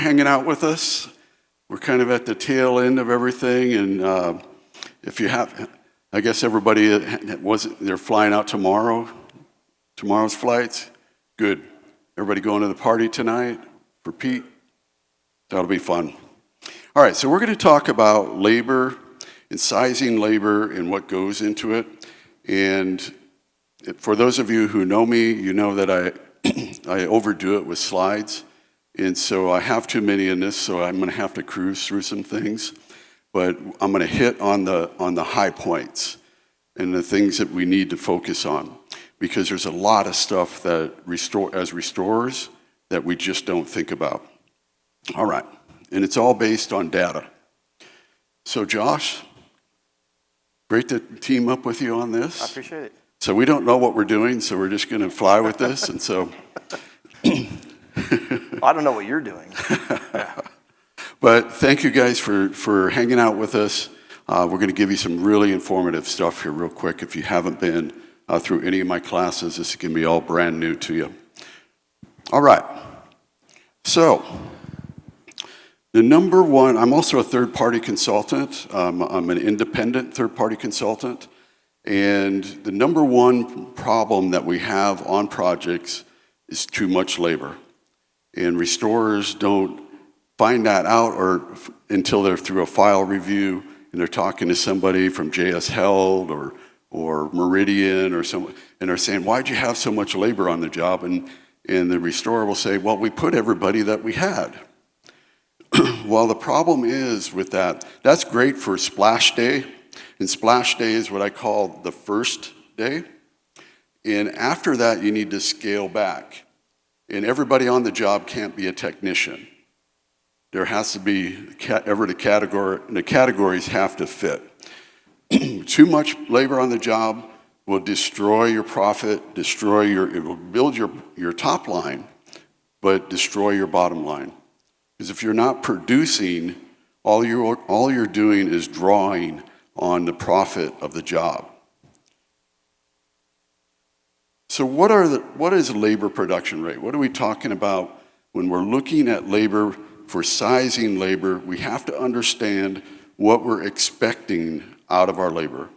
Hanging out with us. We're kind of at the tail end of everything, and if you have, I guess everybody they're flying out tomorrow's flights. Good. Everybody going to the party tonight for Pete? That'll be fun. All right, so we're going to talk about labor and sizing labor and what goes into it. And for those of you who know me, you know that I overdo it with slides. And so I have too many in this, so I'm going to have to cruise through some things. But I'm going to hit on the high points and the things that we need to focus on, because there's a lot of stuff that as restorers that we just don't think about. All right, and it's all based on data. So Josh, great to team up with you on this. I appreciate it. So we don't know what we're doing, so we're just going to fly with this, and so. I don't know what you're doing. Yeah. But thank you guys for hanging out with us. We're going to give you some really informative stuff here real quick. If you haven't been through any of my classes, this is going to be all brand new to you. All right. So the number one, I'm also a third-party consultant. I'm an independent third-party consultant. And the number one problem that we have on projects is too much labor. And restorers don't find that out until they're through a file review and they're talking to somebody from JS Held or Meridian or someone, and they're saying, why'd you have so much labor on the job? And the restorer will say, well, we put everybody that we had. Well, the problem is with that's great for splash day. And splash day is what I call the first day. And after that, you need to scale back. And everybody on the job can't be a technician. There has to be the categories have to fit. Too much labor on the job will destroy your profit, it will build your top line, but destroy your bottom line. Because if you're not producing, all you're doing is drawing on the profit of the job. So what is labor production rate? What are we talking about when we're looking at labor? For sizing labor, we have to understand what we're expecting out of our labor.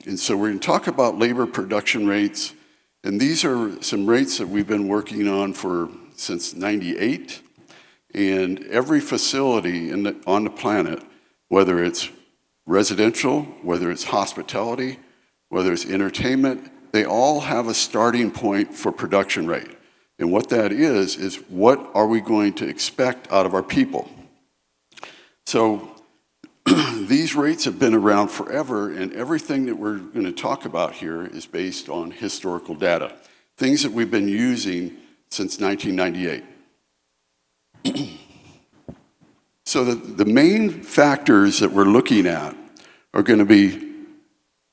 And so we're going to talk about labor production rates, and these are some rates that we've been working on since '98. And every facility on the planet, whether it's residential, whether it's hospitality, whether it's entertainment, they all have a starting point for production rate. And what that is what are we going to expect out of our people? So these rates have been around forever, and everything that we're going to talk about here is based on historical data, things that we've been using since 1998. So the main factors that we're looking at are going to be,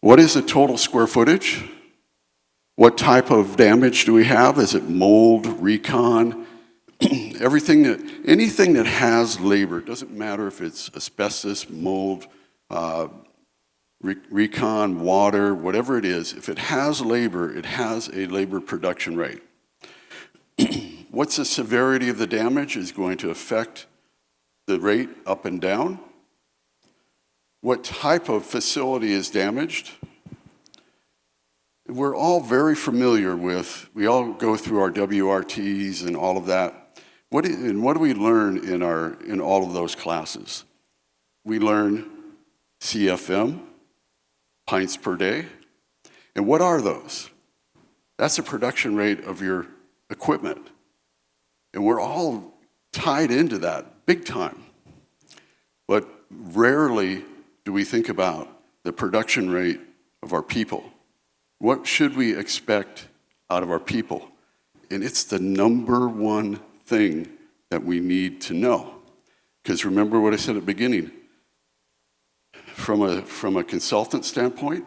what is the total square footage? What type of damage do we have? Is it mold, recon? Anything that has labor, it doesn't matter if it's asbestos, mold, recon, water, whatever it is, if it has labor, it has a labor production rate. What's the severity of the damage is going to affect the rate up and down. What type of facility is damaged? We're all very familiar with, we all go through our WRTs and all of that. What do we learn in all of those classes? We learn CFM, pints per day. And what are those? That's the production rate of your equipment. And we're all tied into that big time. But rarely do we think about the production rate of our people. What should we expect out of our people? And it's the number one thing that we need to know. Because remember what I said at the beginning, from a consultant standpoint,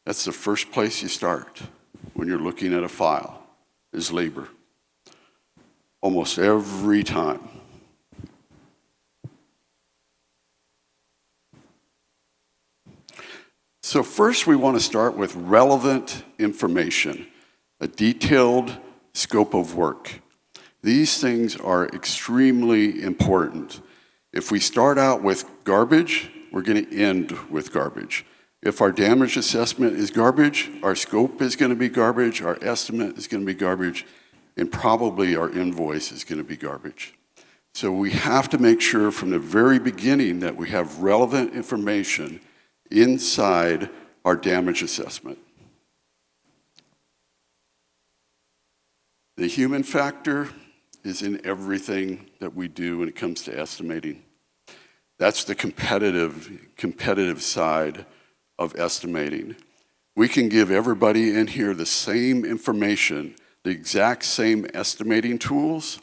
that's the first place you start when you're looking at a file, is labor. Almost every time. So first we want to start with relevant information, a detailed scope of work. These things are extremely important. If we start out with garbage, we're going to end with garbage. If our damage assessment is garbage, our scope is going to be garbage, our estimate is going to be garbage, and probably our invoice is going to be garbage. So we have to make sure from the very beginning that we have relevant information inside our damage assessment. The human factor is in everything that we do when it comes to estimating. That's the competitive side of estimating. We can give everybody in here the same information, the exact same estimating tools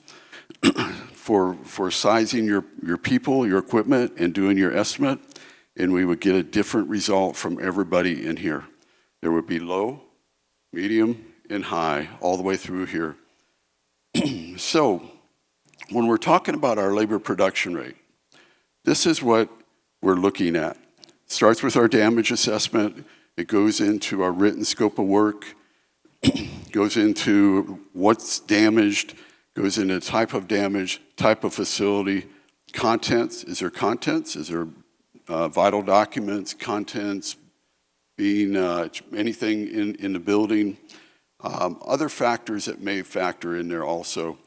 for sizing your people, your equipment, and doing your estimate, and we would get a different result from everybody in here. There would be low, medium, and high all the way through here. So, when we're talking about our labor production rate, this is what we're looking at. Starts with our damage assessment, it goes into our written scope of work, goes into what's damaged, goes into type of damage, type of facility, contents. Is there contents? Is there vital documents, contents, being anything in the building? Other factors that may factor in there also.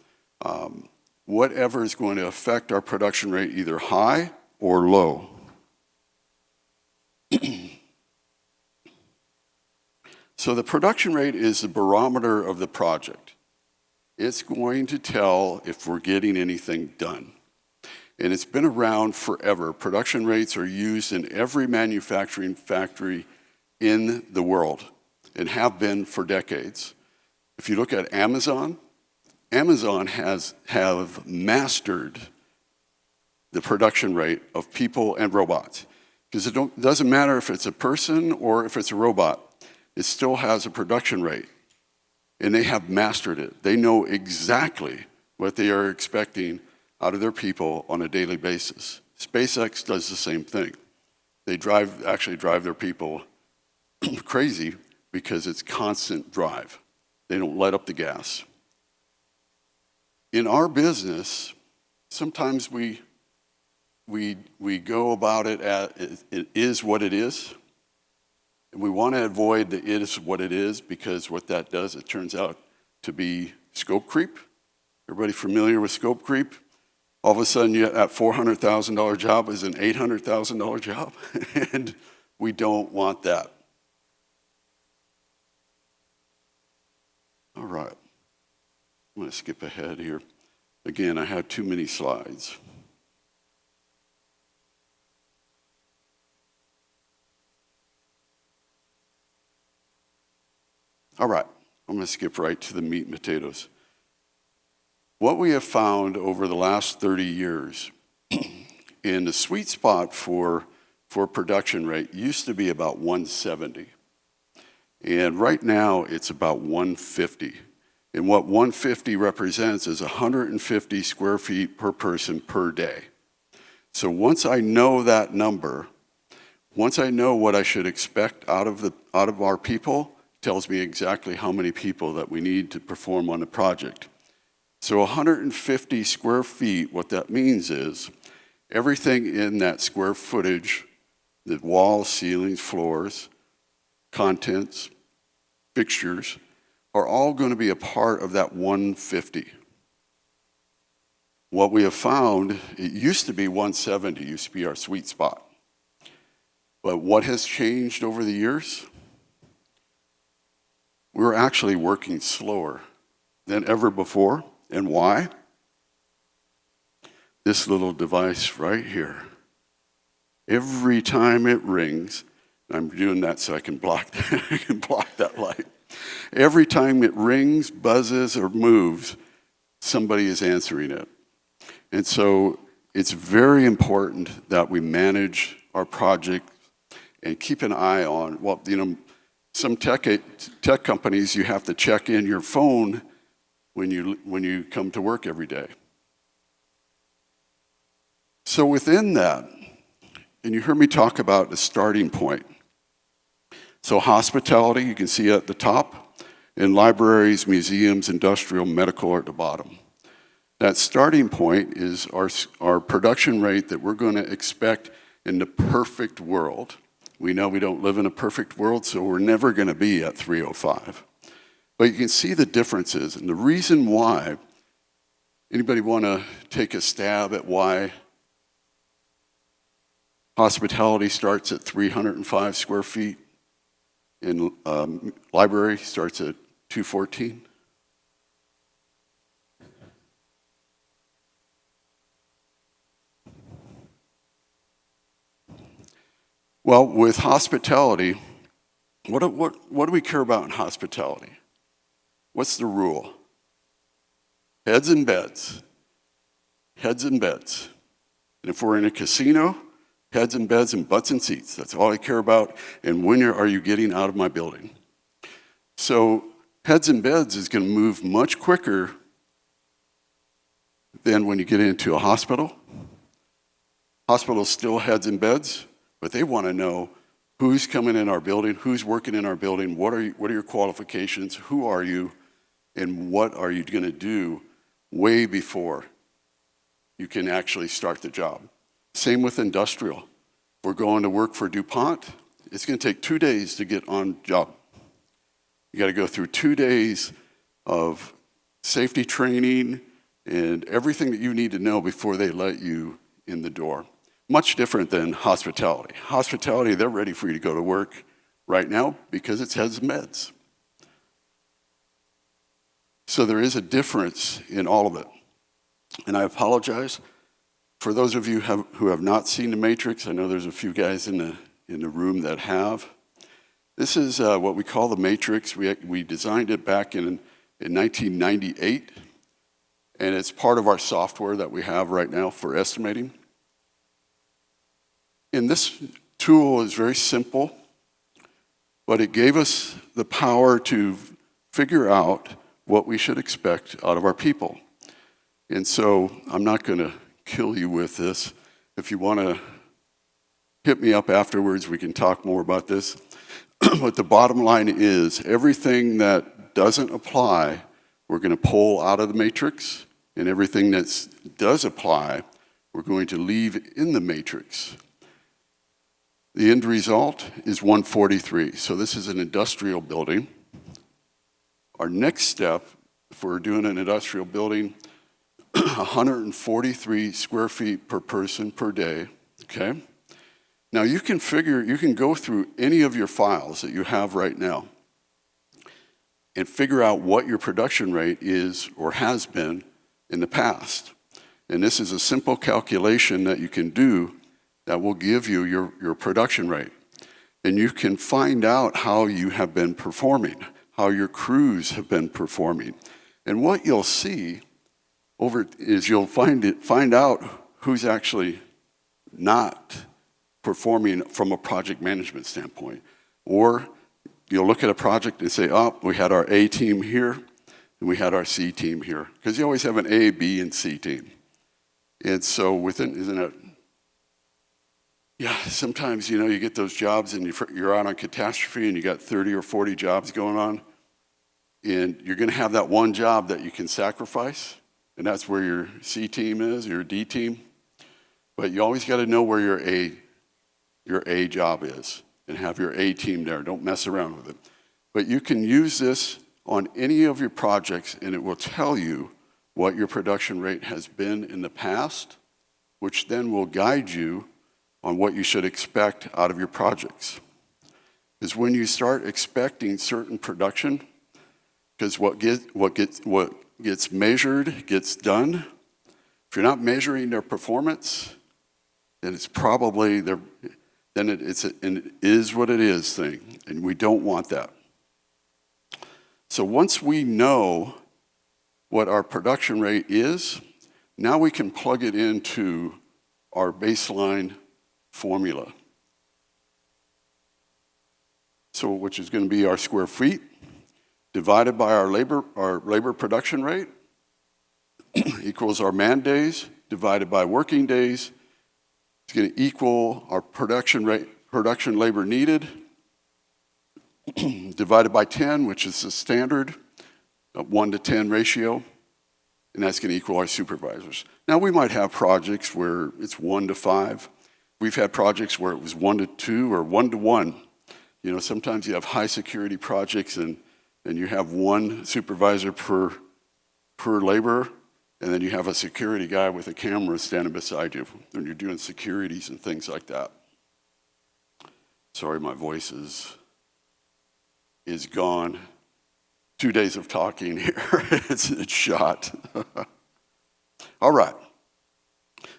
Whatever is going to affect our production rate, either high or low. So the production rate is the barometer of the project. It's going to tell if we're getting anything done. And it's been around forever. Production rates are used in every manufacturing factory in the world and have been for decades. If you look at Amazon have mastered the production rate of people and robots. Because it doesn't matter if it's a person or if it's a robot, it still has a production rate. And they have mastered it. They know exactly what they are expecting out of their people on a daily basis. SpaceX does the same thing. They actually drive their people crazy because it's constant drive. They don't let up the gas. In our business, sometimes we go about it as it is what it is. And we want to avoid the it is what it is, because what that does, it turns out to be scope creep. Everybody familiar with scope creep? All of a sudden, that $400,000 job is an $800,000 job, and we don't want that. All right. I'm going to skip ahead here. Again, I have too many slides. All right, I'm going to skip right to the meat and potatoes. What we have found over the last 30 years, in the sweet spot for production rate used to be about 170. And right now, it's about 150. And what 150 represents is 150 square feet per person per day. So once I know that number, once I know what I should expect out of our people, tells me exactly how many people that we need to perform on the project. So 150 square feet, what that means is everything in that square footage, the walls, ceilings, floors, contents, fixtures, are all going to be a part of that 150. What we have found, it used to be 170, used to be our sweet spot. But what has changed over the years? We're actually working slower than ever before. And why? This little device right here. Every time it rings, I'm doing that so I can block that light. Every time it rings, buzzes, or moves, somebody is answering it. And so it's very important that we manage our project and keep an eye on, well, some tech companies, you have to check in your phone when you come to work every day. So within that, and you heard me talk about the starting point. So hospitality, you can see at the top, and libraries, museums, industrial, medical are at the bottom. That starting point is our production rate that we're going to expect in the perfect world. We know we don't live in a perfect world, so we're never going to be at 305. But you can see the differences, and the reason why. Anybody want to take a stab at why hospitality starts at 305 square feet and library starts at 214? Well, with hospitality, what do we care about in hospitality? What's the rule? Heads and beds. Heads and beds. And if we're in a casino, heads and beds and butts and seats. That's all I care about. And when are you getting out of my building? So heads and beds is going to move much quicker than when you get into a hospital. Hospitals still heads and beds, but they want to know who's coming in our building, who's working in our building, what are your qualifications, who are you, and what are you going to do way before you can actually start the job. Same with industrial. If we're going to work for DuPont, it's going to take 2 days to get on job. You got to go through 2 days of safety training and everything that you need to know before they let you in the door. Much different than hospitality. Hospitality, they're ready for you to go to work right now because it's heads and beds. So there is a difference in all of it. And I apologize for those of you who have not seen The Matrix. I know there's a few guys in the room that have. This is what we call The Matrix. We designed it back in 1998, and it's part of our software that we have right now for estimating. And this tool is very simple, but it gave us the power to figure out what we should expect out of our people. And so I'm not going to kill you with this. If you want to hit me up afterwards, we can talk more about this. But the bottom line is everything that doesn't apply, we're going to pull out of the matrix, and everything that does apply, we're going to leave in the matrix. The end result is 143. So this is an industrial building. Our next step, if we're doing an industrial building, 143 square feet per person per day, okay? Now you can go through any of your files that you have right now and figure out what your production rate is or has been in the past. And this is a simple calculation that you can do that will give you your production rate. And you can find out how you have been performing, how your crews have been performing. And what you'll see is you'll find out who's actually not performing from a project management standpoint. Or you'll look at a project and say, oh, we had our A team here, and we had our C team here. Because you always have an A, B, and C team. And so isn't it? Yeah, sometimes, you get those jobs and you're out on catastrophe and you got 30 or 40 jobs going on. And you're going to have that one job that you can sacrifice. And that's where your C team is, your D team. But you always got to know where your A job is and have your A team there. Don't mess around with it. But you can use this on any of your projects, and it will tell you what your production rate has been in the past, which then will guide you on what you should expect out of your projects. Because when you start expecting certain production, because what gets measured gets done. If you're not measuring their performance, then it's probably it's an it is what it is thing, and we don't want that. So once we know what our production rate is, now we can plug it into our baseline formula. So which is going to be our square feet divided by our labor production rate equals our man days divided by working days. It's going to equal our production labor needed divided by 10, which is the standard 1 to 10 ratio. and that's going to equal our supervisors. Now, we might have projects where it's 1 to 5. We've had projects where it was 1 to 2 or 1 to 1. You know, sometimes you have high security projects and you have one supervisor per laborer, and then you have a security guy with a camera standing beside you when you're doing securities and things like that. Sorry, my voice is gone. 2 days of talking here, it's shot. All right.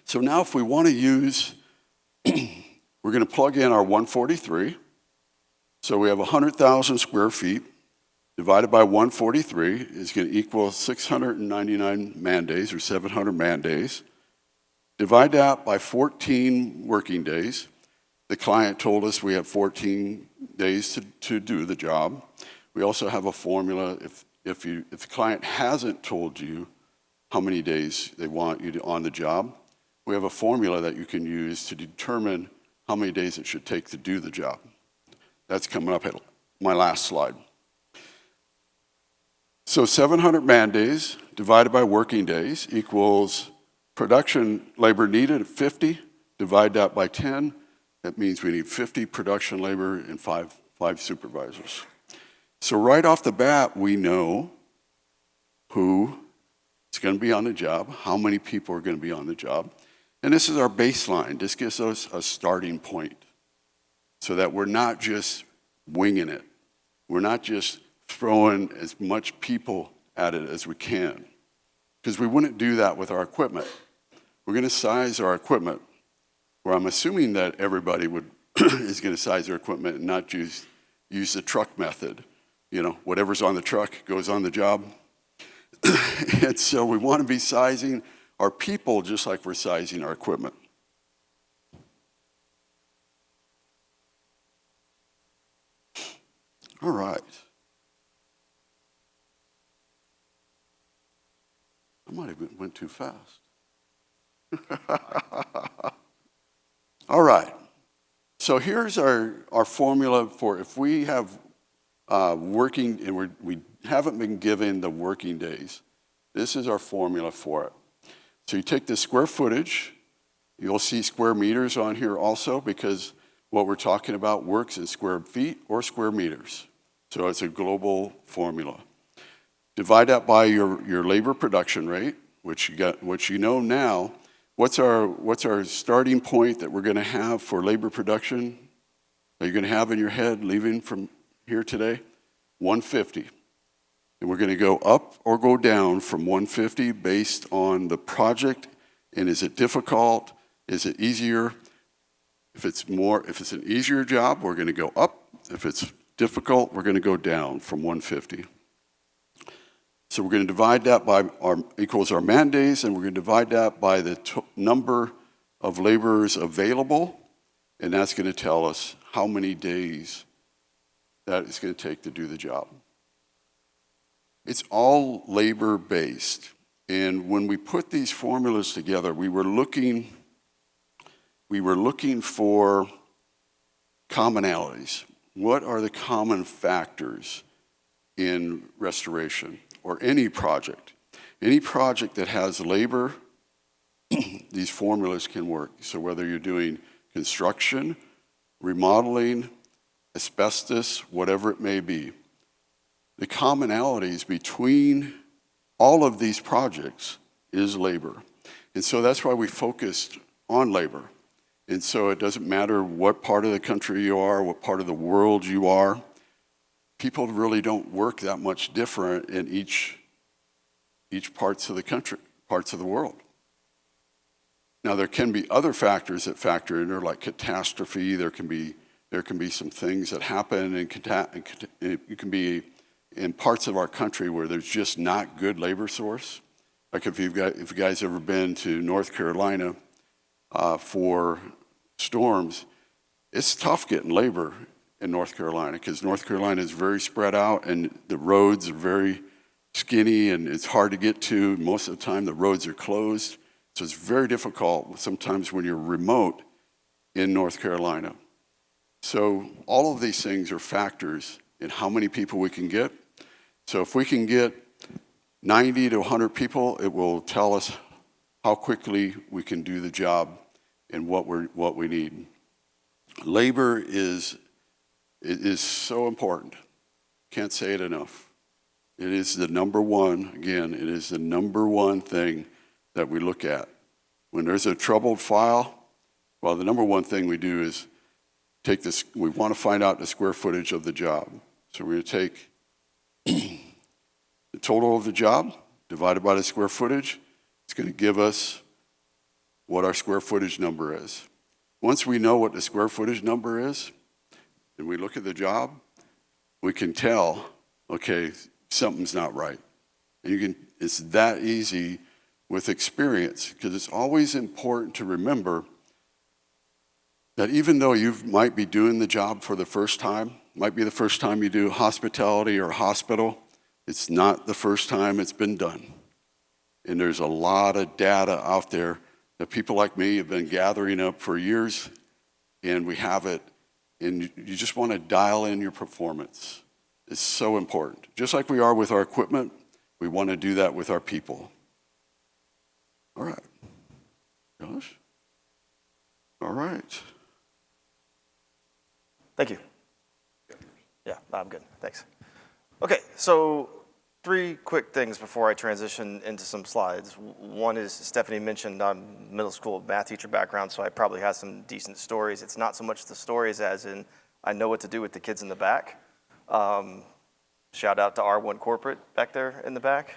So now if we want to use, we're going to plug in our 143. So we have 100,000 square feet divided by 143 is going to equal 699 man days or 700 man days. Divide that by 14 working days. The client told us we have 14 days to do the job. We also have a formula if the client hasn't told you how many days they want you on the job. We have a formula that you can use to determine how many days it should take to do the job. That's coming up at my last slide. So 700 man days divided by working days equals production labor needed at 50. Divide that by 10. That means we need 50 production labor and five supervisors. So right off the bat, we know who is going to be on the job, how many people are going to be on the job. And this is our baseline. This gives us a starting point so that we're not just winging it. We're not just throwing as much people at it as we can, because we wouldn't do that with our equipment. We're going to size our equipment, where I'm assuming that everybody is going to size their equipment and not use the truck method. You know, whatever's on the truck goes on the job. And so we want to be sizing our people just like we're sizing our equipment. All right. I might have went too fast. All right. So here's our formula for if we have working, and we haven't been given the working days. This is our formula for it. So you take the square footage. You'll see square meters on here also, because what we're talking about works in square feet or square meters. So it's a global formula. Divide that by your labor production rate, which you know now. What's our starting point that we're going to have for labor production? Are you going to have in your head leaving from here today? 150. And we're going to go up or go down from 150 based on the project. And is it difficult? Is it easier? If it's an easier job, we're going to go up. If it's difficult, we're going to go down from 150. So we're going to divide that by equals our man days, and we're going to divide that by the number of laborers available, and that's going to tell us how many days that it's going to take to do the job. It's all labor-based, and when we put these formulas together, we were looking for commonalities. What are the common factors in restoration or any project? Any project that has labor, these formulas can work. So whether you're doing construction, remodeling, asbestos, whatever it may be, the commonalities between all of these projects is labor. And so that's why we focused on labor. And so it doesn't matter what part of the country you are, what part of the world you are. People really don't work that much different in each parts of the country, parts of the world. Now there can be other factors that factor in there, like catastrophe. There can be some things that happen, and it can be in parts of our country where there's just not good labor source. Like if you guys ever been to North Carolina for storms, it's tough getting labor in North Carolina, because North Carolina is very spread out and the roads are very skinny and it's hard to get to. Most of the time the roads are closed. So it's very difficult sometimes when you're remote in North Carolina. So all of these things are factors in how many people we can get. So if we can get 90 to 100 people, it will tell us how quickly we can do the job and what we need. Labor is so important. Can't say it enough. It is the number one, again, it is the number one thing that we look at. When there's a troubled file, well, the number one thing we do is take this, we want to find out the square footage of the job. So we're going to take the total of the job divided by the square footage. It's going to give us what our square footage number is. Once we know what the square footage number is, and we look at the job, we can tell, okay, something's not right. And it's that easy with experience, because it's always important to remember that even though you might be doing the job for the first time, might be the first time you do hospitality or hospital, it's not the first time it's been done. And there's a lot of data out there that people like me have been gathering up for years, and we have it, and you just want to dial in your performance. It's so important. Just like we are with our equipment, we want to do that with our people. All right. Josh? All right. Thank you. Yeah, I'm good. Thanks. Okay, so 3 quick things before I transition into some slides. One is Stephanie mentioned I'm middle school math teacher background, so I probably have some decent stories. It's not so much the stories as in I know what to do with the kids in the back. Shout out to R1 Corporate back there in the back.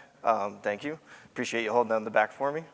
Thank you. Appreciate you holding down the back for me.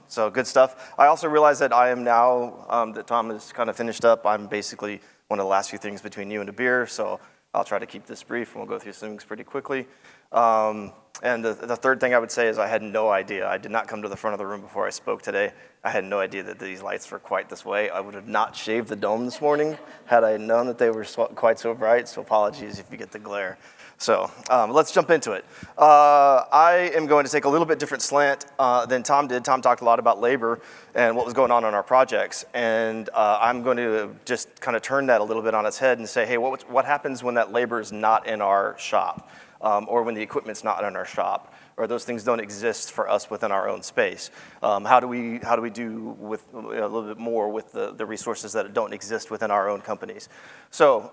So good stuff. I also realize that I am now, that Tom has kind of finished up, I'm basically one of the last few things between you and a beer, so I'll try to keep this brief and we'll go through some things pretty quickly. And the third thing I would say is I had no idea. I did not come to the front of the room before I spoke today. I had no idea that these lights were quite this way. I would have not shaved the dome this morning had I known that they were quite so bright, so apologies if you get the glare. So let's jump into it. I am going to take a little bit different slant than Tom did. Tom talked a lot about labor and what was going on our projects. And I'm going to just kind of turn that a little bit on its head and say, hey, what happens when that labor is not in our shop? Or when the equipment's not in our shop, or those things don't exist for us within our own space. How do we do with a little bit more with the resources that don't exist within our own companies? So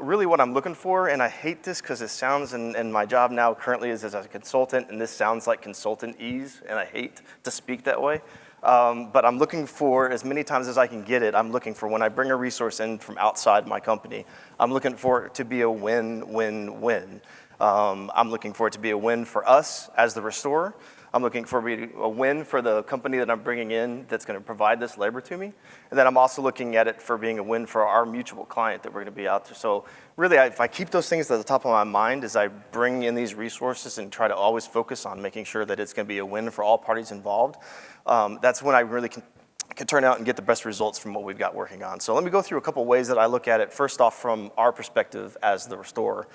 really what I'm looking for, and I hate this because it sounds, and my job now currently is as a consultant, and this sounds like consultant-ese, and I hate to speak that way. But I'm looking for, as many times as I can get it, I'm looking for when I bring a resource in from outside my company, I'm looking for it to be a win-win-win. I'm looking for it to be a win for us as the restorer. I'm looking for it to be a win for the company that I'm bringing in that's going to provide this labor to me. And then I'm also looking at it for being a win for our mutual client that we're going to be out there. So really, if I keep those things at the top of my mind as I bring in these resources and try to always focus on making sure that it's going to be a win for all parties involved, that's when I really can turn out and get the best results from what we've got working on. So let me go through a couple ways that I look at it, first off from our perspective as the restorer.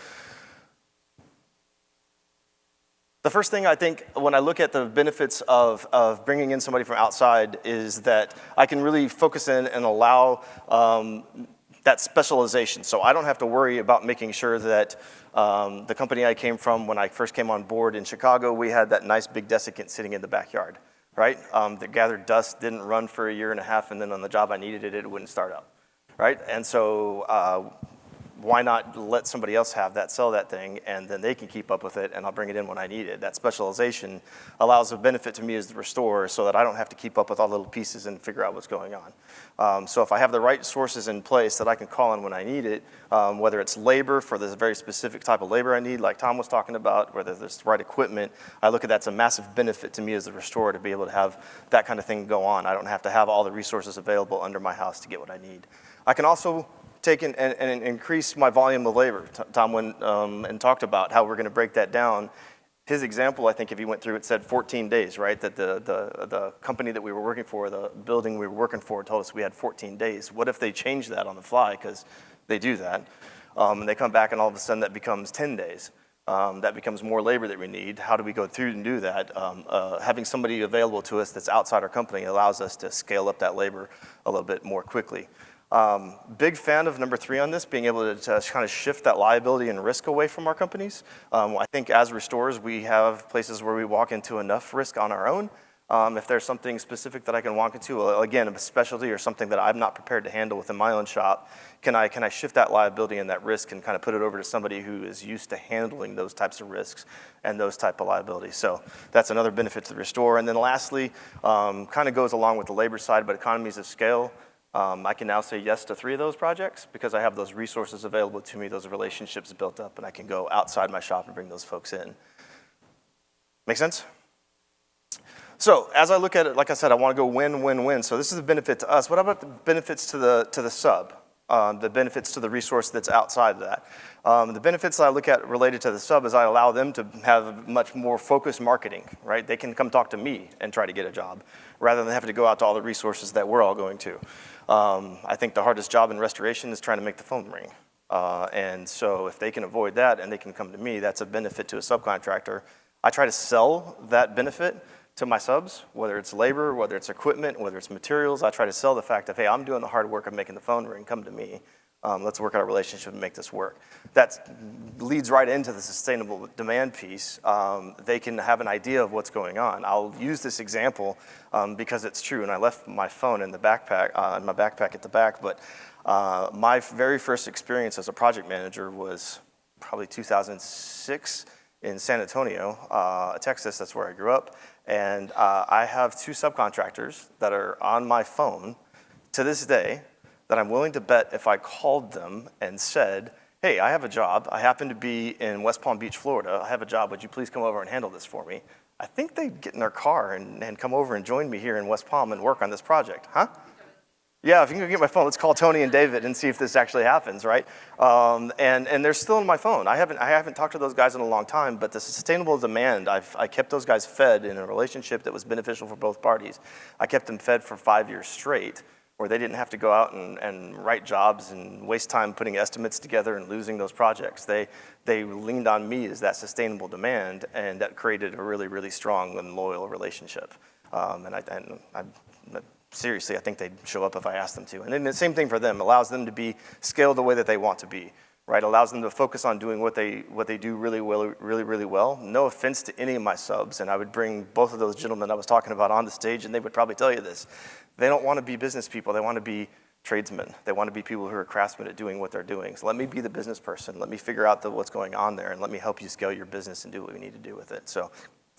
The first thing I think when I look at the benefits of bringing in somebody from outside is that I can really focus in and allow that specialization. So I don't have to worry about making sure that the company I came from when I first came on board in Chicago, we had that nice big desiccant sitting in the backyard, right? That gathered dust, didn't run for a year and a half, and then on the job I needed it, it wouldn't start up, right? And so why not let somebody else have that, sell that thing, and then they can keep up with it, and I'll bring it in when I need it. That specialization allows a benefit to me as the restorer so that I don't have to keep up with all the little pieces and figure out what's going on. So if I have the right sources in place that I can call in when I need it, whether it's labor for this very specific type of labor I need, like Tom was talking about, whether there's the right equipment, I look at that's a massive benefit to me as the restorer to be able to have that kind of thing go on. I don't have to have all the resources available under my house to get what I need. I can also take and increase my volume of labor. Tom went and talked about how we're going to break that down. His example, I think if he went through it, said 14 days, right? That the company that we were working for, the building we were working for, told us we had 14 days. What if they change that on the fly? Because they do that. And they come back and all of a sudden that becomes 10 days. That becomes more labor that we need. How do we go through and do that? Having somebody available to us that's outside our company allows us to scale up that labor a little bit more quickly. Big fan of number 3 on this, being able to kind of shift that liability and risk away from our companies. I think as restorers, we have places where we walk into enough risk on our own. If there's something specific that I can walk into, again, a specialty or something that I'm not prepared to handle within my own shop, can I shift that liability and that risk and kind of put it over to somebody who is used to handling those types of risks and those type of liabilities? So that's another benefit to the restore. And then lastly, kind of goes along with the labor side, but economies of scale. I can now say yes to 3 of those projects because I have those resources available to me, those relationships built up, and I can go outside my shop and bring those folks in. Make sense? So as I look at it, like I said, I want to go win, win, win. So this is a benefit to us. What about the benefits to the sub? The benefits to the resource that's outside of that. The benefits that I look at related to the sub is I allow them to have much more focused marketing, right? They can come talk to me and try to get a job rather than having to go out to all the resources that we're all going to. I think the hardest job in restoration is trying to make the phone ring. And so if they can avoid that and they can come to me, that's a benefit to a subcontractor. I try to sell that benefit to my subs, whether it's labor, whether it's equipment, whether it's materials. I try to sell the fact of, hey, I'm doing the hard work of making the phone ring, come to me. Let's work out a relationship and make this work. That leads right into the sustainable demand piece. They can have an idea of what's going on. I'll use this example because it's true, and I left my phone in the backpack, in my backpack at the back, but my very first experience as a project manager was probably 2006 in San Antonio, Texas. That's where I grew up. And I have 2 subcontractors that are on my phone to this day that I'm willing to bet if I called them and said, hey, I have a job. I happen to be in West Palm Beach, Florida. I have a job. Would you please come over and handle this for me? I think they'd get in their car and come over and join me here in West Palm and work on this project. Huh? Yeah, if you can get my phone, let's call Tony and David and see if this actually happens, right? And they're still on my phone. I haven't talked to those guys in a long time, but the sustainable demand, I kept those guys fed in a relationship that was beneficial for both parties. I kept them fed for 5 years straight, where they didn't have to go out and write jobs and waste time putting estimates together and losing those projects. They leaned on me as that sustainable demand, and that created a really, really strong and loyal relationship. Seriously, I think they'd show up if I asked them to. And then the same thing for them, allows them to be scaled the way that they want to be, right? Allows them to focus on doing what they do really well. No offense to any of my subs, and I would bring both of those gentlemen I was talking about on the stage, and they would probably tell you this. They don't want to be business people. They want to be tradesmen. They want to be people who are craftsmen at doing what they're doing. So let me be the business person. Let me figure out what's going on there, and let me help you scale your business and do what we need to do with it. So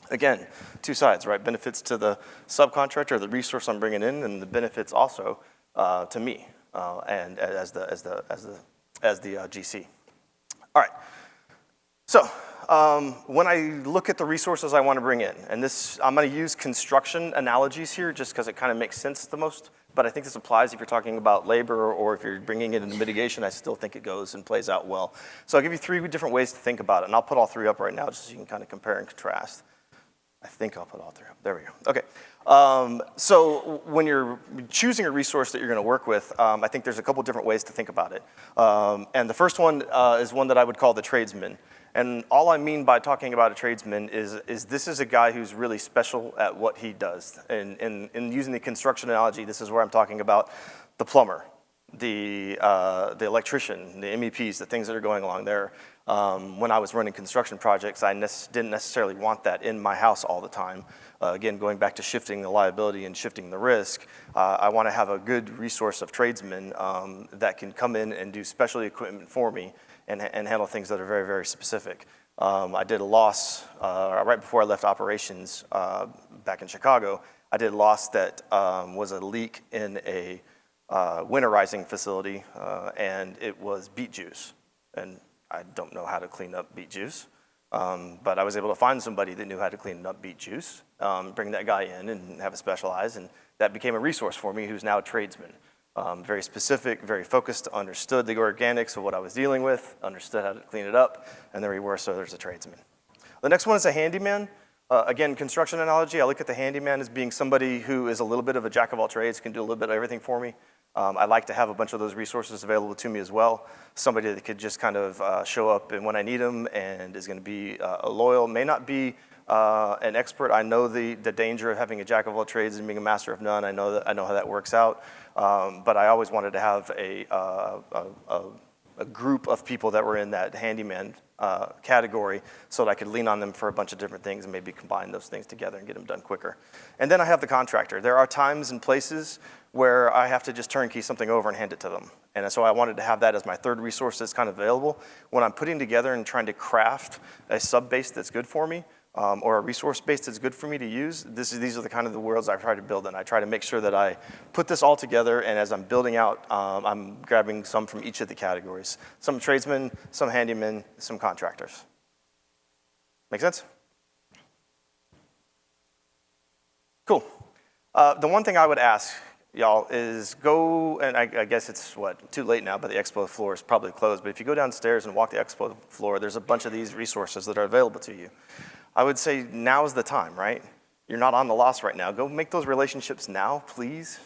again, 2 sides, right? Benefits to the subcontractor, the resource I'm bringing in, and the benefits also to me and as the GC. All right. So when I look at the resources I want to bring in, and this, I'm going to use construction analogies here just because it kind of makes sense the most. But I think this applies if you're talking about labor or if you're bringing it into mitigation. I still think it goes and plays out well. So I'll give you 3 different ways to think about it, and I'll put all 3 up right now just so you can kind of compare and contrast. I think I'll put all 3 up. There we go. Okay. So when you're choosing a resource that you're going to work with, I think there's a couple different ways to think about it. And the first one is one that I would call the tradesman. And all I mean by talking about a tradesman is this is a guy who's really special at what he does. And using the construction analogy, this is where I'm talking about the plumber, the electrician, the MEPs, the things that are going along there. When I was running construction projects, I didn't necessarily want that in my house all the time. Again, going back to shifting the liability and shifting the risk, I want to have a good resource of tradesmen that can come in and do specialty equipment for me and handle things that are very, very specific. I did a loss right before I left operations back in Chicago. I did a loss that was a leak in a winterizing facility, and it was beet juice. And I don't know how to clean up beet juice, but I was able to find somebody that knew how to clean up beet juice, bring that guy in and have it specialized, and that became a resource for me who's now a tradesman. Very specific, very focused, understood the organics of what I was dealing with, understood how to clean it up, and there we were, so there's a tradesman. The next one is a handyman. Again, construction analogy, I look at the handyman as being somebody who is a little bit of a jack of all trades, can do a little bit of everything for me. I like to have a bunch of those resources available to me as well. Somebody that could just kind of show up and when I need them and is going to be loyal, may not be an expert. I know the danger of having a jack of all trades and being a master of none. I know how that works out. But I always wanted to have a group of people that were in that handyman category so that I could lean on them for a bunch of different things and maybe combine those things together and get them done quicker. And then I have the contractor. There are times and places where I have to just turnkey something over and hand it to them. And so I wanted to have that as my third resource that's kind of available. When I'm putting together and trying to craft a sub-base that's good for me, or a resource base that's good for me to use, these are the kind of the worlds I try to build in. I try to make sure that I put this all together, and as I'm building out, I'm grabbing some from each of the categories. Some tradesmen, some handymen, some contractors. Make sense? Cool. The one thing I would ask y'all is go, and I guess it's too late now, but the expo floor is probably closed, but if you go downstairs and walk the expo floor, there's a bunch of these resources that are available to you. I would say now's the time, right? You're not on the loss right now. Go make those relationships now, please.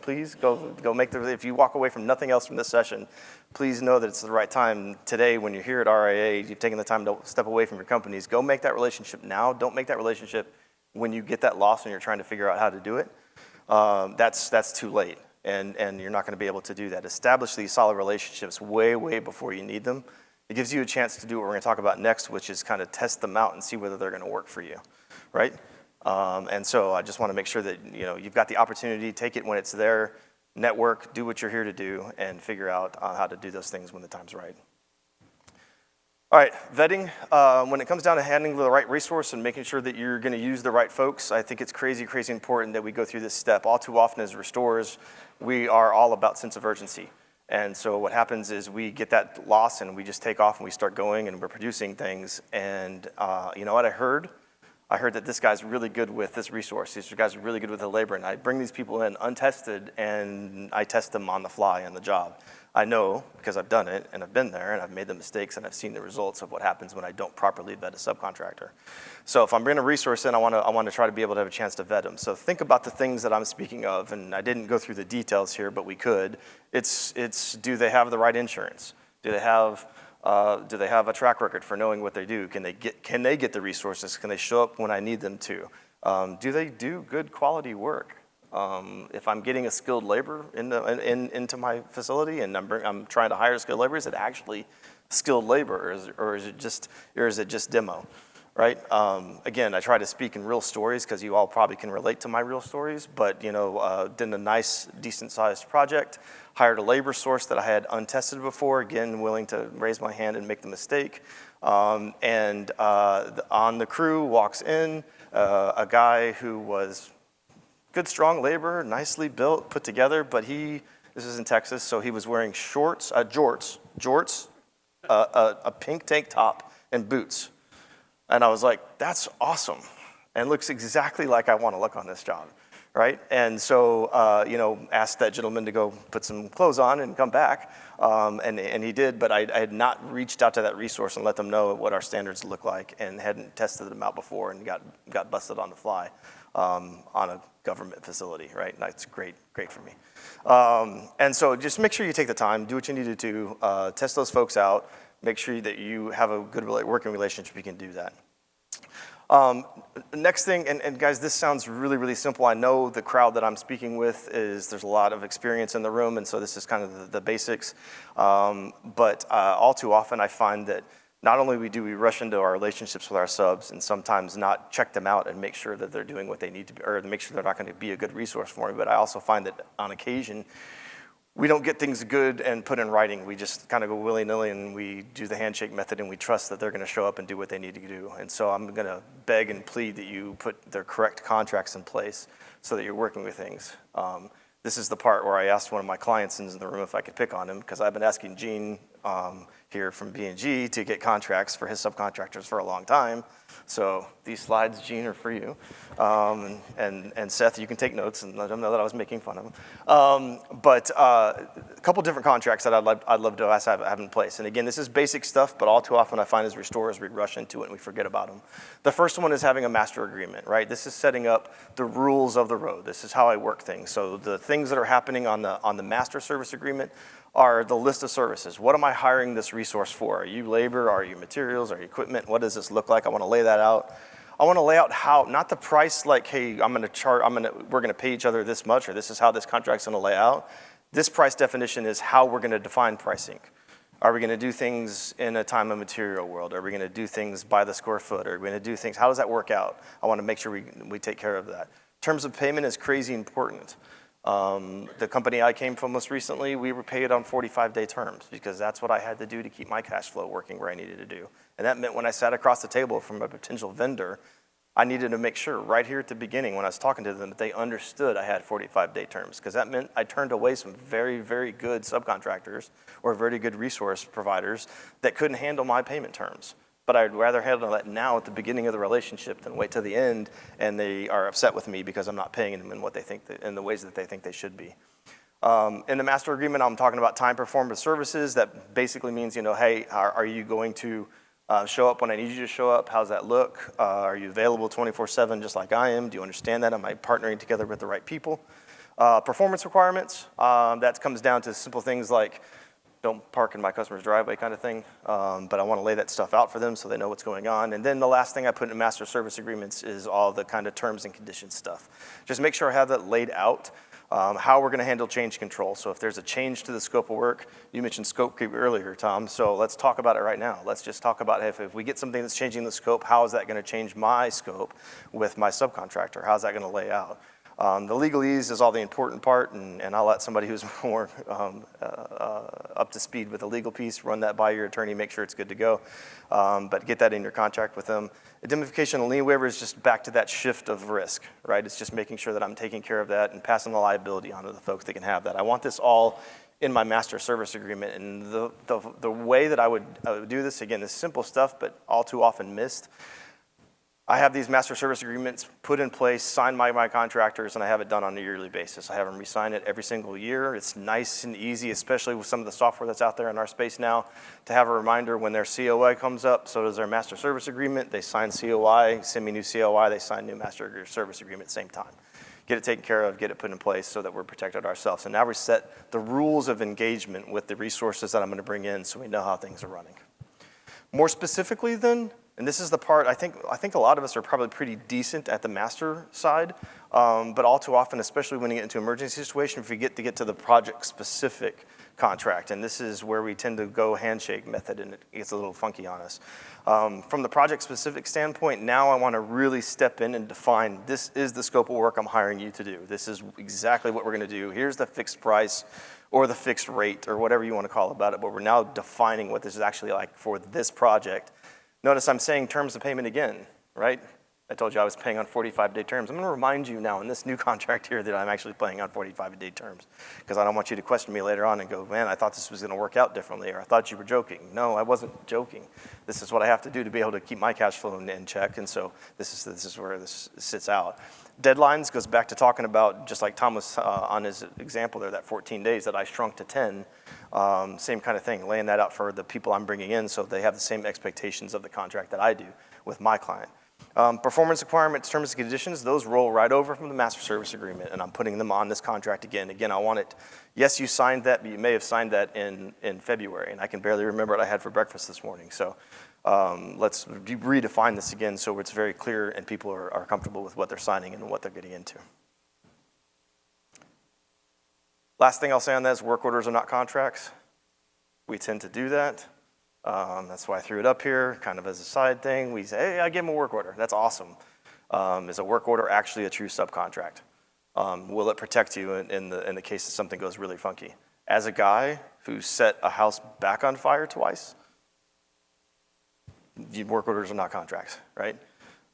Please go make if you walk away from nothing else from this session, please know that it's the right time today when you're here at RIA, you've taken the time to step away from your companies. Go make that relationship now. Don't make that relationship when you get that loss and you're trying to figure out how to do it. That's too late, and you're not going to be able to do that. Establish these solid relationships way before you need them. It gives you a chance to do what we're going to talk about next, which is kind of test them out and see whether they're going to work for you, right? And so I just want to make sure that you've got the opportunity, take it when it's there, network, do what you're here to do, and figure out how to do those things when the time's right. All right, vetting. When it comes down to handling the right resource and making sure that you're going to use the right folks, I think it's crazy important that we go through this step. All too often as restorers, we are all about sense of urgency. And so what happens is we get that loss and we just take off and we start going and we're producing things. And you know what I heard? I heard that this guy's really good with this resource. These guys are really good with the labor. And I bring these people in untested and I test them on the fly on the job. I know because I've done it and I've been there and I've made the mistakes and I've seen the results of what happens when I don't properly vet a subcontractor. So if I'm bringing a resource in, I want to try to be able to have a chance to vet them. So think about the things that I'm speaking of, and I didn't go through the details here, but we could. It's do they have the right insurance? Do they have a track record for knowing what they do? Can they get the resources? Can they show up when I need them to? Do they do good quality work? If I'm getting a skilled labor into my facility and I'm trying to hire skilled labor, is it actually skilled labor or is it just demo, right? Again, I try to speak in real stories because you all probably can relate to my real stories, but did a nice, decent-sized project, hired a labor source that I had untested before, again, willing to raise my hand and make the mistake, and on the crew walks in a guy who was good, strong labor, nicely built, put together, but this is in Texas, so he was wearing jorts, a pink tank top, and boots. And I was like, that's awesome, and looks exactly like I want to look on this job, right? And so, asked that gentleman to go put some clothes on and come back, and he did, but I had not reached out to that resource and let them know what our standards look like and hadn't tested them out before and got busted on the fly on a government facility, right? And that's great for me. And so just make sure you take the time, do what you need to do, test those folks out, make sure that you have a good working relationship, you can do that. Next thing, and guys, this sounds really simple. I know the crowd that I'm speaking with there's a lot of experience in the room, and so this is kind of the basics. But all too often I find that not only do we rush into our relationships with our subs and sometimes not check them out and make sure that they're doing what they need to be, or make sure they're not going to be a good resource for me, but I also find that on occasion, we don't get things good and put in writing. We just kind of go willy-nilly and we do the handshake method and we trust that they're going to show up and do what they need to do. And so I'm going to beg and plead that you put their correct contracts in place so that you're working with things. This is the part where I asked one of my clients in the room if I could pick on him, because I've been asking Gene here from B&G to get contracts for his subcontractors for a long time. So these slides, Gene, are for you. And Seth, you can take notes and let them know that I was making fun of him. But a couple different contracts that I'd love to have in place. And again, this is basic stuff, but all too often I find as restorers, we rush into it and we forget about them. The first one is having a master agreement, right? This is setting up the rules of the road. This is how I work things. So the things that are happening on the master service agreement are the list of services. What am I hiring this resource for? Are you labor? Are you materials? Are you equipment? What does this look like? I want to lay that out. I want to lay out how, not the price like, hey, we're going to pay each other this much, or this is how this contract's going to lay out. This price definition is how we're going to define pricing. Are we going to do things in a time and material world? Are we going to do things by the square foot? Are we going to do things, how does that work out? I want to make sure we take care of that. Terms of payment is crazy important. The company I came from most recently, we were paid on 45-day terms because that's what I had to do to keep my cash flow working where I needed to do. And that meant when I sat across the table from a potential vendor, I needed to make sure right here at the beginning when I was talking to them that they understood I had 45-day terms, because that meant I turned away some very, very good subcontractors or very good resource providers that couldn't handle my payment terms. But I'd rather handle that now at the beginning of the relationship than wait till the end and they are upset with me because I'm not paying them in what they think in the ways that they think they should be. In the master agreement, I'm talking about time performed services. That basically means, hey, are you going to show up when I need you to show up? How's that look? Are you available 24/7 just like I am? Do you understand that? Am I partnering together with the right people? Performance requirements, that comes down to simple things like don't park in my customer's driveway kind of thing, but I want to lay that stuff out for them so they know what's going on. And then the last thing I put in master service agreements is all the kind of terms and conditions stuff. Just make sure I have that laid out, how we're going to handle change control. So if there's a change to the scope of work, you mentioned scope creep earlier, Tom, so let's talk about it right now. Let's just talk about if we get something that's changing the scope, how is that going to change my scope with my subcontractor? How's that going to lay out? The legalese is all the important part, and I'll let somebody who's more up to speed with the legal piece run that by your attorney, make sure it's good to go, but get that in your contract with them. Indemnification and lien waiver is just back to that shift of risk, right? It's just making sure that I'm taking care of that and passing the liability on to the folks that can have that. I want this all in my master service agreement, and the way that I would do this, again, this simple stuff, but all too often missed. I have these master service agreements put in place, signed by my contractors, and I have it done on a yearly basis. I have them re-sign it every single year. It's nice and easy, especially with some of the software that's out there in our space now, to have a reminder when their COI comes up, so does their master service agreement. They sign COI, send me new COI, they sign new master service agreement at the same time. Get it taken care of, get it put in place so that we're protected ourselves. And now we set the rules of engagement with the resources that I'm gonna bring in so we know how things are running. More specifically then, and this is the part, I think a lot of us are probably pretty decent at the master side, but all too often, especially when you get into an emergency situation, we forget to get to the project-specific contract, and this is where we tend to go handshake method, and it gets a little funky on us. From the project-specific standpoint, now I want to really step in and define, this is the scope of work I'm hiring you to do. This is exactly what we're going to do. Here's the fixed price or the fixed rate or whatever you want to call about it, but we're now defining what this is actually like for this project. Notice I'm saying terms of payment again, right? I told you I was paying on 45-day terms. I'm going to remind you now in this new contract here that I'm actually paying on 45-day terms, because I don't want you to question me later on and go, man, I thought this was going to work out differently, or I thought you were joking. No, I wasn't joking. This is what I have to do to be able to keep my cash flow in check, and so this is where this sits out. Deadlines goes back to talking about, just like Tom was on his example there, that 14 days that I shrunk to 10. Same kind of thing, laying that out for the people I'm bringing in so they have the same expectations of the contract that I do with my client. Performance requirements, terms and conditions, those roll right over from the master service agreement, and I'm putting them on this contract again. Again, I want it, yes, you signed that, but you may have signed that in February, and I can barely remember what I had for breakfast this morning. So let's redefine this again so it's very clear and people are comfortable with what they're signing and what they're getting into. Last thing I'll say on that is work orders are not contracts. We tend to do that. That's why I threw it up here, kind of as a side thing. We say, hey, I give them a work order. That's awesome. Is a work order actually a true subcontract? Will it protect you in the case that something goes really funky? As a guy who set a house back on fire twice, work orders are not contracts, right?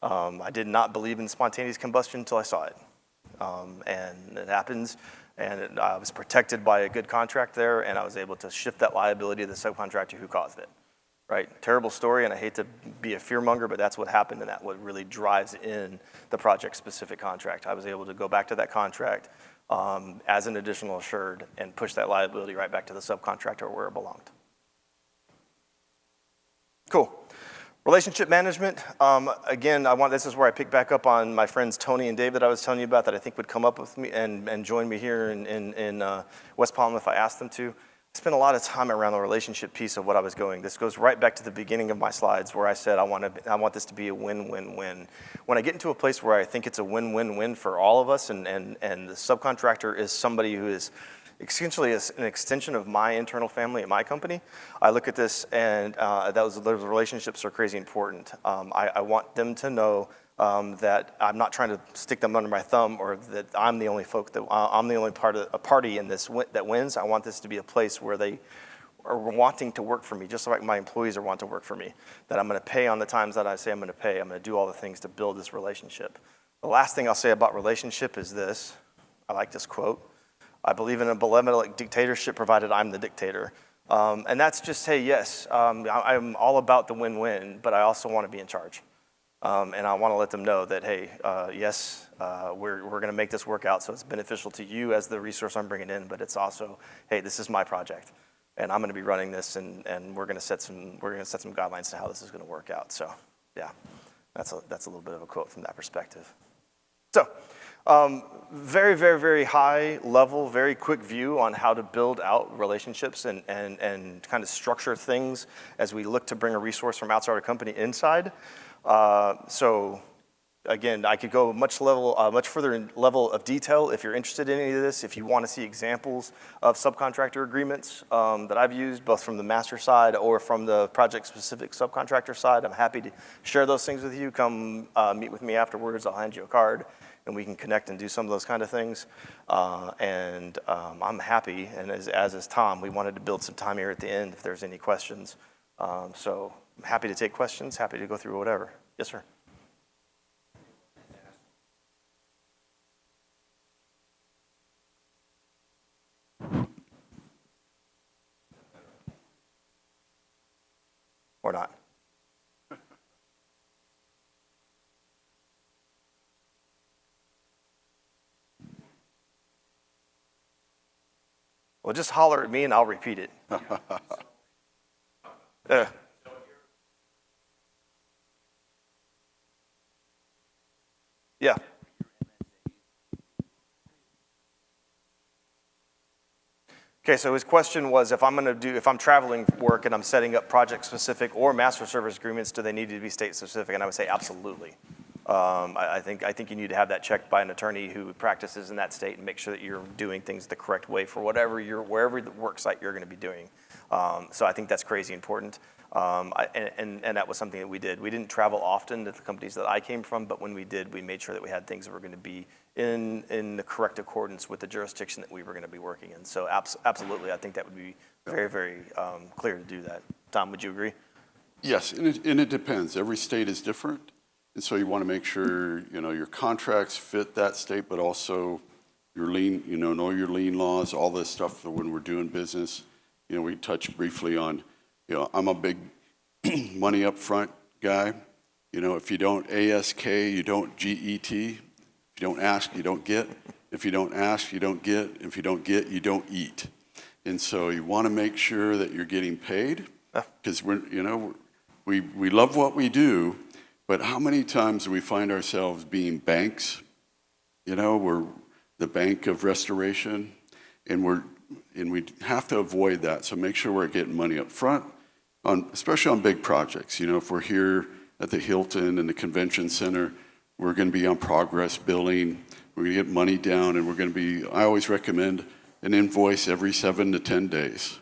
I did not believe in spontaneous combustion until I saw it. And it happens. And I was protected by a good contract there, and I was able to shift that liability to the subcontractor who caused it, right? Terrible story, and I hate to be a fearmonger, but that's what happened, and that's what really drives in the project-specific contract. I was able to go back to that contract as an additional assured and push that liability right back to the subcontractor where it belonged. Cool. Relationship management, again, this is where I pick back up on my friends Tony and Dave that I was telling you about that I think would come up with me and join me here in West Palm if I asked them to. spent a lot of time around the relationship piece of what I was going. This goes right back to the beginning of my slides where I said I want this to be a win-win-win. When I get into a place where I think it's a win-win-win for all of us, and the subcontractor is somebody who is essentially an extension of my internal family at my company, I look at this and those relationships are crazy important. I want them to know that I'm not trying to stick them under my thumb, or that I'm the only party in this that wins. I want this to be a place where they are wanting to work for me, just like my employees are wanting to work for me. That I'm going to pay on the times that I say I'm going to pay. I'm going to do all the things to build this relationship. The last thing I'll say about relationship is this. I like this quote. I believe in a benevolent dictatorship, provided I'm the dictator. And that's just, hey, yes, I'm all about the win-win, but I also want to be in charge. And I want to let them know that, hey, yes, we're going to make this work out so it's beneficial to you as the resource I'm bringing in, but it's also, hey, this is my project, and I'm going to be running this, and we're going to set some guidelines to how this is going to work out. So, yeah, that's a little bit of a quote from that perspective. So, very, very, very high level, very quick view on how to build out relationships and kind of structure things as we look to bring a resource from outside our company inside. So again, I could go much further in level of detail if you're interested in any of this. If you want to see examples of subcontractor agreements that I've used, both from the master side or from the project-specific subcontractor side, I'm happy to share those things with you. Come meet with me afterwards. I'll hand you a card, and we can connect and do some of those kind of things. I'm happy, and as is Tom, we wanted to build some time here at the end if there's any questions. So I'm happy to take questions, happy to go through whatever. Yes, sir. Or not. Well, just holler at me and I'll repeat it. Yeah. Okay, so his question was, if I'm traveling work and I'm setting up project-specific or master service agreements, do they need to be state-specific? And I would say absolutely. I think you need to have that checked by an attorney who practices in that state and make sure that you're doing things the correct way for wherever the work site you're going to be doing. So I think that's crazy important. And that was something that we did. We didn't travel often to the companies that I came from, but when we did, we made sure that we had things that were going to be in the correct accordance with the jurisdiction that we were going to be working in. So absolutely, I think that would be very, very clear to do that. Tom, would you agree? Yes, and it depends. Every state is different, and so you want to make sure your contracts fit that state, but also your lien, know your lien laws, all this stuff for when we're doing business. We touched briefly on, I'm a big money up front guy. If you don't ASK, you don't GET. If you don't ask, you don't get. If you don't ask, you don't get. If you don't get, you don't eat. And so you want to make sure that you're getting paid, because we love what we do, but how many times do we find ourselves being banks? We're the bank of restoration, and we have to avoid that. So make sure we're getting money up front, especially on big projects. If we're here at the Hilton and the Convention Center, we're going to be on progress billing. We're going to get money down, and I always recommend an invoice every 7 to 10 days,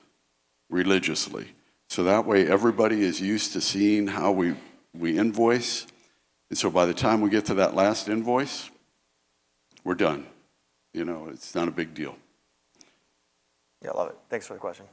religiously. So that way everybody is used to seeing how we invoice. And so by the time we get to that last invoice, we're done. It's not a big deal. Yeah, I love it. Thanks for the question.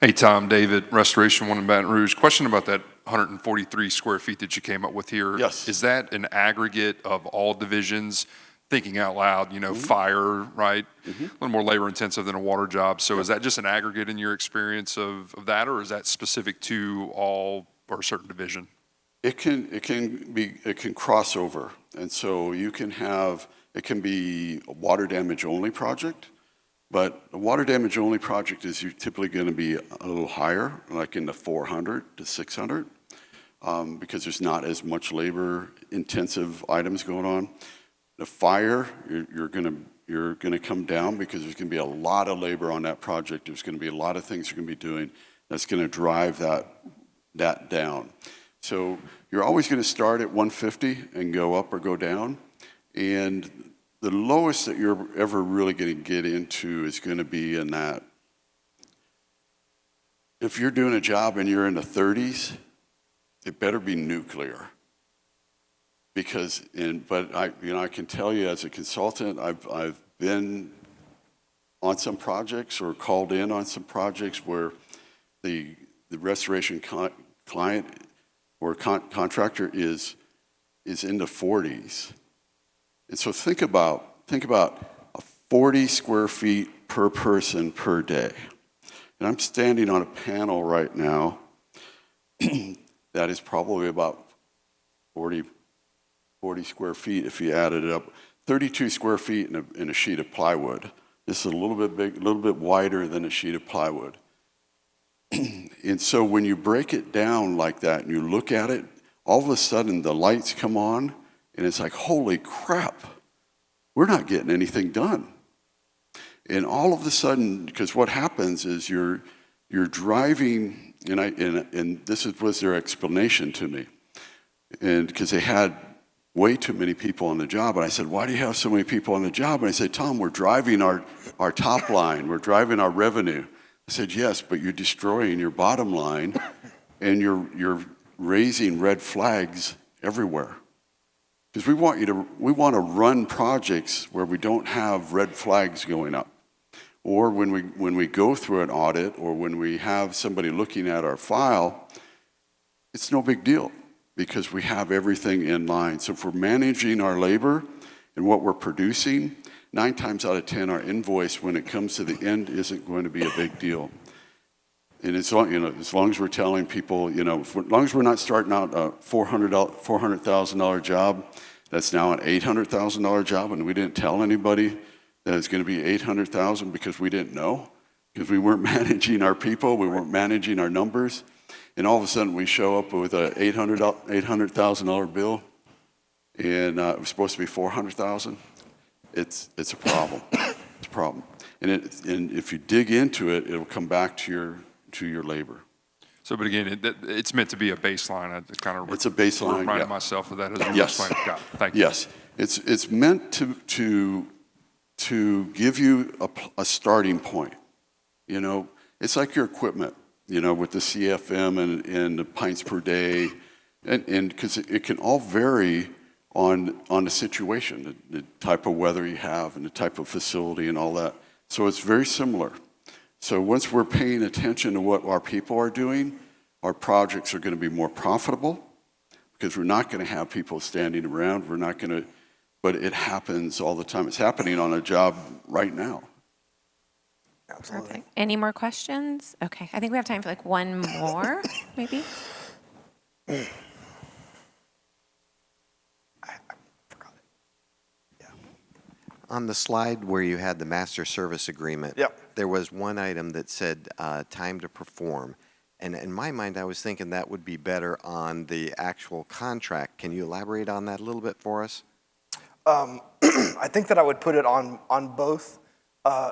Hey, Tom, David, Restoration 1 in Baton Rouge. Question about that 143 square feet that you came up with here. Yes. Is that an aggregate of all divisions? Thinking out loud, fire, right? A little more labor intensive than a water job. So is that just an aggregate in your experience of that, or is that specific to all or a certain division? It can cross over. And so it can be a water damage only project. But a water damage only project is typically going to be a little higher, like in the 400 to 600, because there's not as much labor intensive items going on. The fire, you're going to you're going to come down because there's going to be a lot of labor on that project. There's going to be a lot of things you're going to be doing that's going to drive that down. So you're always going to start at 150 and go up or go down. And the lowest that you're ever really going to get into is going to be in that. If you're doing a job and you're in the 30s, it better be nuclear. Because, but I can tell you as a consultant, I've been on some projects or called in on some projects where the restoration client or contractor is in the 40s. And so think about 40 square feet per person per day. And I'm standing on a panel right now that is probably about 40 square feet if you added it up. 32 square feet in a sheet of plywood. This is a little bit big, a little bit wider than a sheet of plywood. And so when you break it down like that and you look at it, all of a sudden the lights come on and it's like, holy crap, we're not getting anything done. And all of a sudden, because what happens is you're driving, and this was their explanation to me, and because they had way too many people on the job, and I said, why do you have so many people on the job? And I said, Tom, we're driving our top line, we're driving our revenue. I said, yes, but you're destroying your bottom line, and you're raising red flags everywhere. Because we want to run projects where we don't have red flags going up. Or when we go through an audit or when we have somebody looking at our file, it's no big deal because we have everything in line. So if we're managing our labor and what we're producing, 9 times out of 10, our invoice when it comes to the end isn't going to be a big deal. And as long as we're telling people, as long as we're not starting out a $400,000 job, that's now an $800,000 job, and we didn't tell anybody that it's going to be $800,000 because we didn't know, because we weren't managing our people, we weren't managing our numbers, and all of a sudden we show up with a $800,000 bill, and it was supposed to be $400,000. It's a problem. It's a problem, and if you dig into it, it'll come back to your labor. So, but again, it's meant to be a baseline. I kind of it's a baseline. Reminded myself of that as we yes. explained. Got it. Thank you. Yes, it's meant to give you a starting point. It's like your equipment. With the CFM and the pints per day, and because it can all vary on the situation, the type of weather you have, and the type of facility and all that. So it's very similar. So once we're paying attention to what our people are doing, our projects are going to be more profitable because we're not going to have people standing around. We're not going to, but it happens all the time. It's happening on a job right now. Absolutely. Perfect. Any more questions? Okay, I think we have time for like one more, maybe. I forgot it. Yeah. On the slide where you had the master service agreement, Yep. there was one item that said time to perform. And in my mind, I was thinking that would be better on the actual contract. Can you elaborate on that a little bit for us? I think that I would put it on both.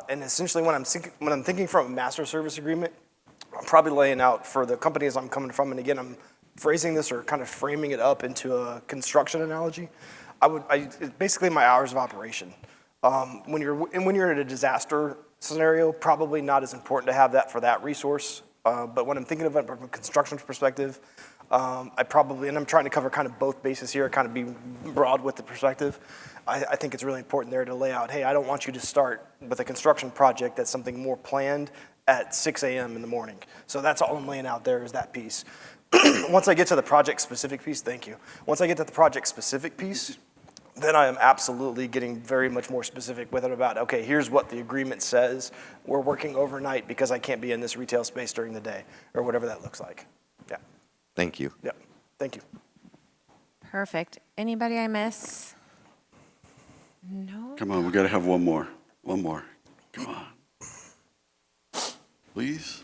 And essentially, when I'm thinking from a master service agreement, I'm probably laying out for the companies I'm coming from. And again, I'm phrasing this or kind of framing it up into a construction analogy. It's basically my hours of operation. When you're in a disaster scenario, probably not as important to have that for that resource. But when I'm thinking of it from a construction perspective, and I'm trying to cover kind of both bases here, kind of be broad with the perspective. I think it's really important there to lay out, hey, I don't want you to start with a construction project that's something more planned at 6 a.m. in the morning. So that's all I'm laying out there is that piece. Once I get to the project specific piece, thank you. Once I get to the project specific piece, then I am absolutely getting very much more specific with it about, okay, here's what the agreement says. We're working overnight because I can't be in this retail space during the day, or whatever that looks like. Yeah. Thank you. Yeah. Thank you. Perfect. Anybody I miss? No? Come on, we got to have one more. One more. Come on. Please?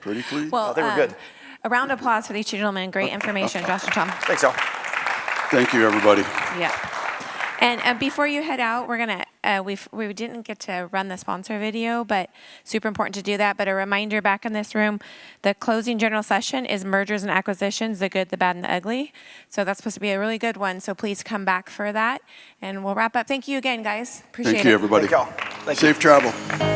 Pretty please? Well, they were good. A round of applause for these two gentlemen. Great information, Josh and Tom. Thanks, y'all. Thank you, everybody. Yeah. And before you head out, we're going to we didn't get to run the sponsor video, but super important to do that. But a reminder back in this room, the closing general session is mergers and acquisitions, the good, the bad, and the ugly. So that's supposed to be a really good one. So please come back for that. And we'll wrap up. Thank you again, guys. Appreciate it. Thank you, everybody. Thank y'all. Thank you. Safe travel.